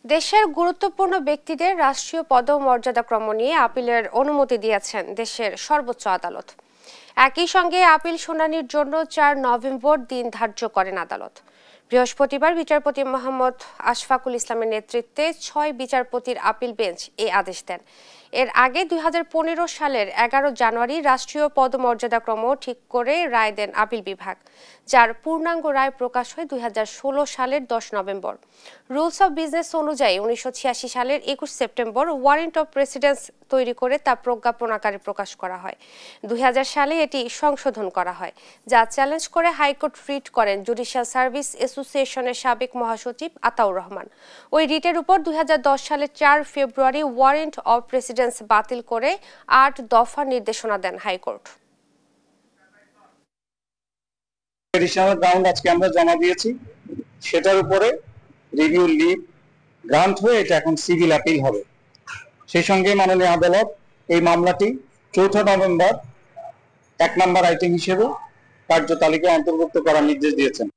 দেশের গুরুত্বপূর্ণ ব্যক্তিদের রাষ্ট্রীয় পদমর্যাদাক্রম নিয়ে আপিলের অনুমতি দিয়েছেন দেশের সর্বোচ্চ আদালত। একই সঙ্গে আপিল শুনানির জন্য 4 নভেম্বর দিন ধার্য করেন আদালত। বৃহস্পতিবার বিচারপতি মোহাম্মদ আশফাকুল ইসলামের নেতৃত্বে 6 বিচারপতির আপিল বেঞ্চ এই আদেশ দেন। এর আগে 2015 সালের 11 জানুয়ারি রাষ্ট্রীয় পদমর্যাদাক্রম ঠিক করে রায় দেন আপিল বিভাগ, যার পূর্ণাঙ্গ রায় প্রকাশ হয় 2016 সালের 10 নভেম্বর। রুলস অব বিজনেস অনুযায়ী 1986 সালের 21 সেপ্টেম্বর ওয়ারেন্ট অফ প্রেসিডেন্স তৈরি করে তা প্রজ্ঞাপন আকারে প্রকাশ করা হয়। 2000 সালে এটি সংশোধন করা হয়, যা চ্যালেঞ্জ করে হাইকোর্ট রিট করেন জুডিশিয়াল সার্ভিস অ্যাসোসিয়েশনের সাবেক মহাসচিব আতাউর রহমান। ওই রিটের উপর 2010 সালের 4 ফেব্রুয়ারি ওয়ারেন্ট অফ প্রেসিডেন্স বাতিল করে 8 দফা নির্দেশনা দেন হাইকোর্ট। এডিশনাল গ্রাউন্ড আজকে আমরা জমা দিয়েছি, সেটার উপরে রিভিউ লিভ গ্রান্ট হয়ে এটা এখন সিভিল আপিল হবে। সেই সঙ্গে মাননীয় আদালত এই মামলাটি 4 নভেম্বর 1 নম্বর আইটেম হিসেবে কার্য তালিকায় অন্তর্ভুক্ত করার নির্দেশ দিয়েছেন।